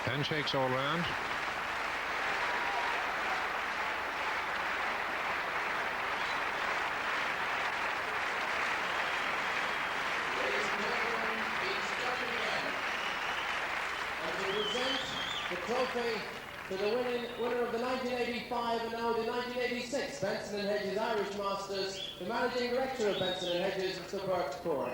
Handshakes all round. The trophy to the winner of the 1985 and now the 1986 Benson and Hedges Irish Masters, the managing director of Benson and Hedges, Mr. Bert Corr.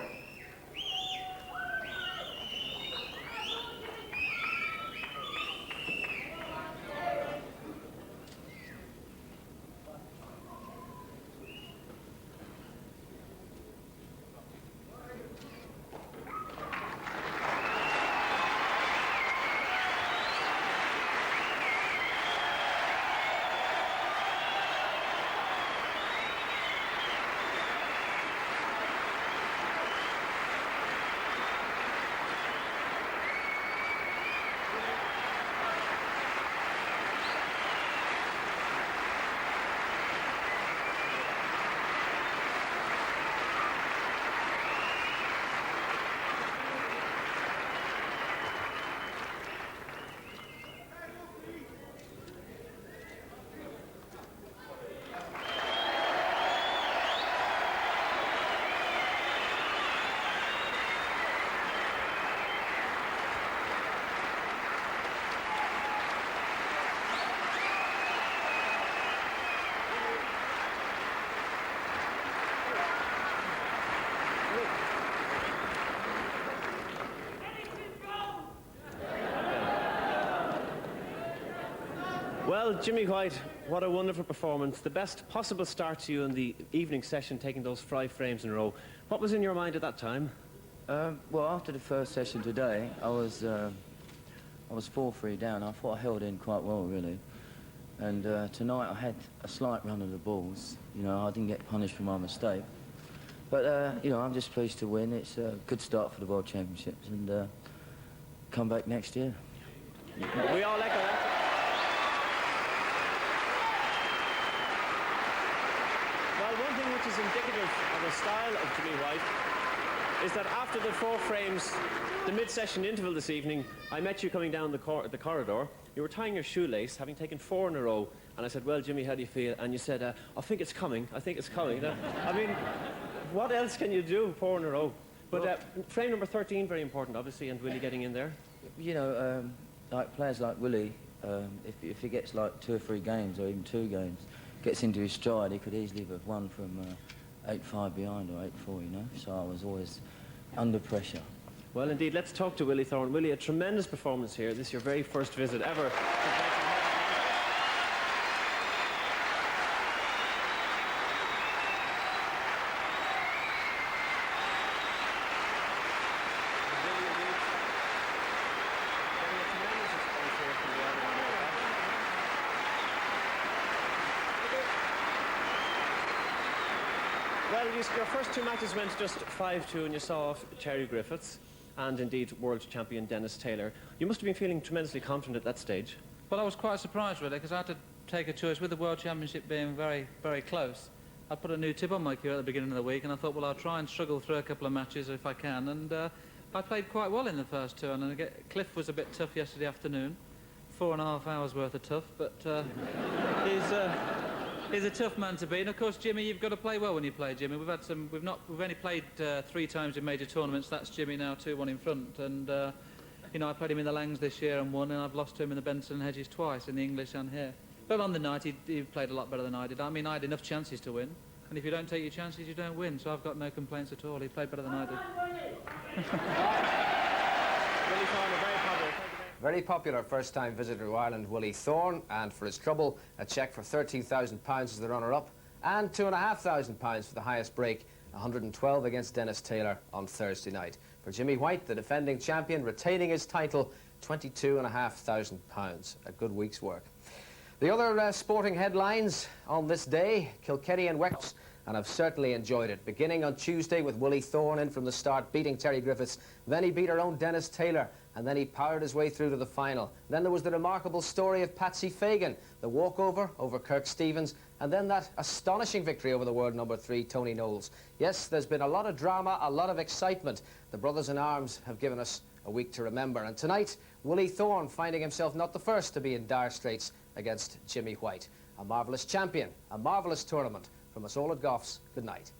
Well, Jimmy White, what a wonderful performance. The best possible start to you in the evening session, taking those 5 frames in a row. What was in your mind at that time? Well, after the first session today, I was 4-3 down. I thought I held in quite well, really. And tonight I had a slight run of the balls. You know, I didn't get punished for my mistake. But, you know, I'm just pleased to win. It's a good start for the World Championships, and come back next year. We all echo that. Well, one thing which is indicative of the style of Jimmy White is that after the 4 frames, the mid-session interval this evening, I met you coming down the corridor. You were tying your shoelace, having taken 4 in a row, and I said, well, Jimmy, how do you feel? And you said, I think it's coming, I think it's coming. I mean, what else can you do, 4 in a row? But frame number 13, very important, obviously, and Willie getting in there. You know, like players like Willie, if he gets like 2 or 3 games, or even 2 games, gets into his stride, he could easily have won from 8-5 behind or 8-4, you know. So I was always under pressure. Well, indeed, let's talk to Willie Thorne. Willie, a tremendous performance here. This is your very first visit ever. Well, your first 2 matches went just 5-2, and you saw off Terry Griffiths and indeed world champion Dennis Taylor. You must have been feeling tremendously confident at that stage. Well, I was quite surprised, really, because I had to take a choice. With the World Championship being very, very close, I put a new tip on my queue at the beginning of the week, and I thought, well, I'll try and struggle through a couple of matches if I can, and I played quite well in the first 2, and Cliff was a bit tough yesterday afternoon. 4.5 hours worth of tough, but he's a tough man to beat. And of course, Jimmy, you've got to play well when you play, Jimmy. We've only played 3 times in major tournaments. That's Jimmy now 2-1 in front. And you know, I played him in the Langs this year and won, and I've lost to him in the Benson and Hedges twice, in the English and here. But on the night, he played a lot better than I did. I mean, I had enough chances to win, and if you don't take your chances, you don't win. So I've got no complaints at all. He played better than I did. Willie Thorne, a very popular. Very popular first-time visitor to Ireland, Willie Thorne, and for his trouble, a cheque for £13,000 as the runner-up, and £2,500 for the highest break, 112 against Dennis Taylor on Thursday night. For Jimmy White, the defending champion, retaining his title, £22,500. A good week's work. The other sporting headlines on this day, Kilkenny and Wexford, and I've certainly enjoyed it. Beginning on Tuesday with Willie Thorne in from the start, beating Terry Griffiths. Then he beat our own Dennis Taylor, and then he powered his way through to the final. Then there was the remarkable story of Patsy Fagen, the walkover over Kirk Stevens, and then that astonishing victory over the world number 3, Tony Knowles. Yes, there's been a lot of drama, a lot of excitement. The brothers in arms have given us a week to remember. And tonight, Willie Thorne finding himself not the first to be in dire straits against Jimmy White. A marvellous champion, a marvellous tournament. From us all at Goffs, good night.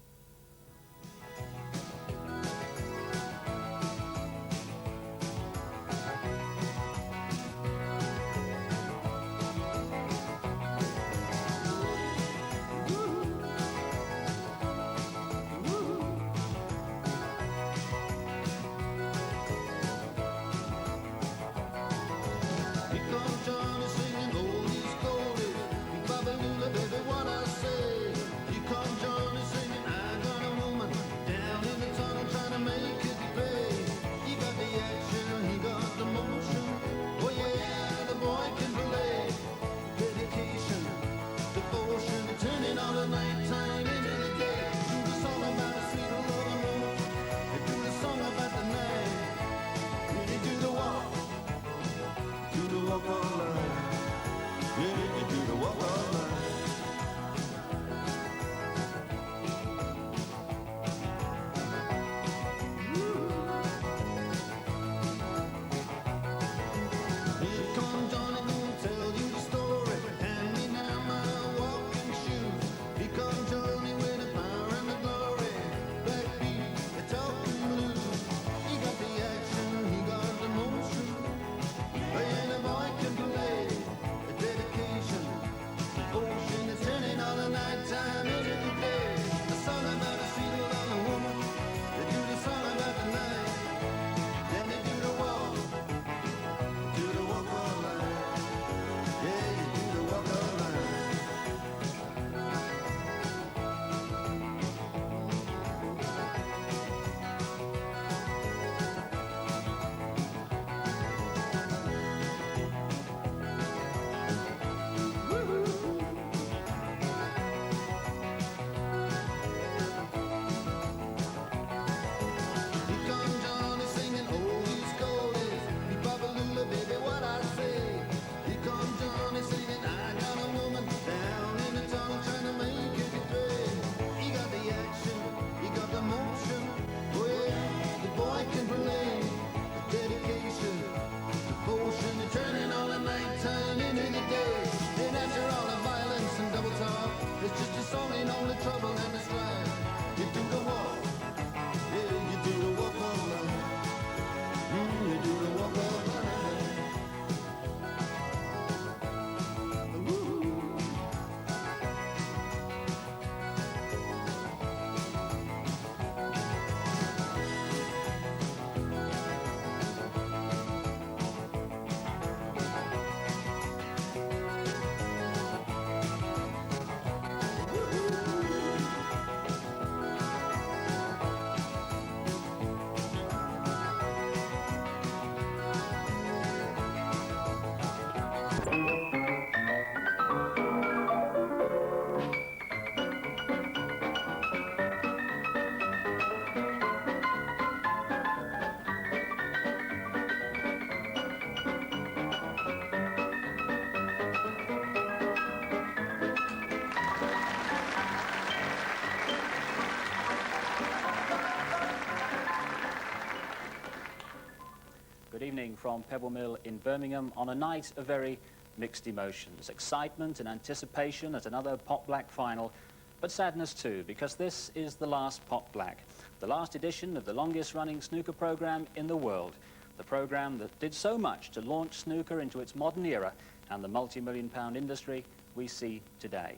Good evening from Pebble Mill in Birmingham on a night of very mixed emotions. Excitement and anticipation at another Pot Black final, but sadness too, because this is the last Pot Black, the last edition of the longest running snooker program in the world, the program that did so much to launch snooker into its modern era and the multi-million-pound industry we see today.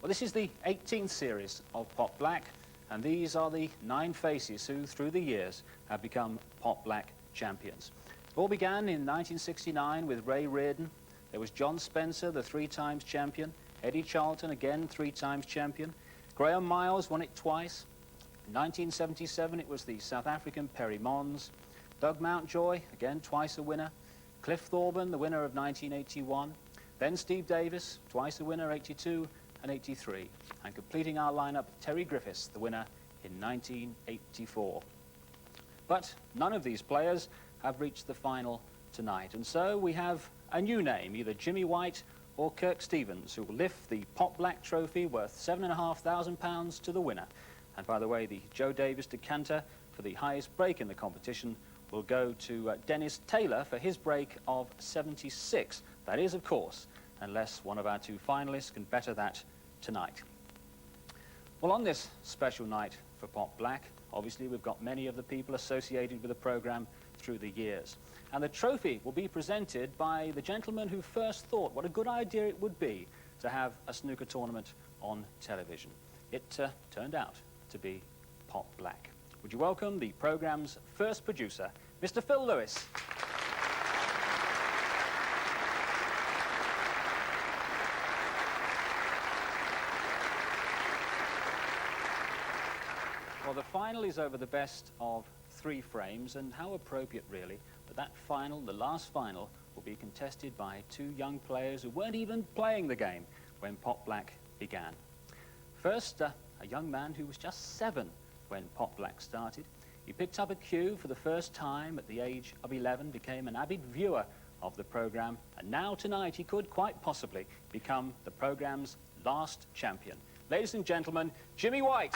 Well, this is the 18th series of Pot Black, and these are the 9 faces who, through the years, have become Pot Black champions. It all began in 1969 with Ray Reardon. There was John Spencer, the 3-times champion. Eddie Charlton, again 3-times champion. Graham Miles won it twice. In 1977, it was the South African Perry Mons. Doug Mountjoy, again twice a winner. Cliff Thorburn, the winner of 1981. Then Steve Davis, twice a winner, 82 and 83. And completing our lineup, Terry Griffiths, the winner in 1984. But none of these players have reached the final tonight. And so we have a new name, either Jimmy White or Kirk Stevens, who will lift the Pot Black trophy worth £7,500 to the winner. And by the way, the Joe Davis decanter for the highest break in the competition will will go to Dennis Taylor for his break of 76. That is, of course, unless one of our two finalists can better that tonight. Well, on this special night for Pot Black, obviously we've got many of the people associated with the programme through the years. And the trophy will be presented by the gentleman who first thought what a good idea it would be to have a snooker tournament on television. It turned out to be Pot Black. Would you welcome the programme's first producer, Mr. Phil Lewis. Well, the final is over the best of 3 frames, and how appropriate, really, but that final, the last final, will be contested by 2 young players who weren't even playing the game when Pot Black began. First, a young man who was just 7 when Pot Black started. He picked up a cue for the first time at the age of 11, became an avid viewer of the programme, and now tonight he could quite possibly become the programme's last champion. Ladies and gentlemen, Jimmy White.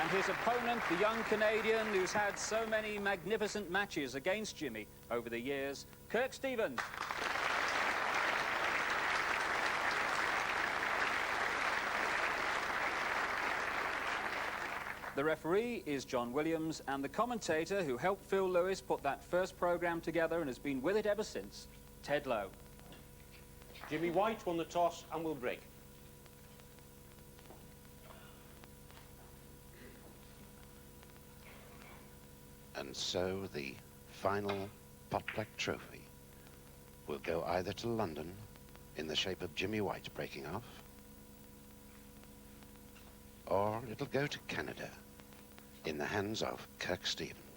And his opponent, the young Canadian who's had so many magnificent matches against Jimmy over the years, Kirk Stevens. The referee is John Williams, and the commentator who helped Phil Lewis put that first programme together and has been with it ever since, Ted Lowe. Jimmy White won the toss and will break. And so the final Pot Black trophy will go either to London in the shape of Jimmy White breaking off, or it'll go to Canada in the hands of Kirk Stevens.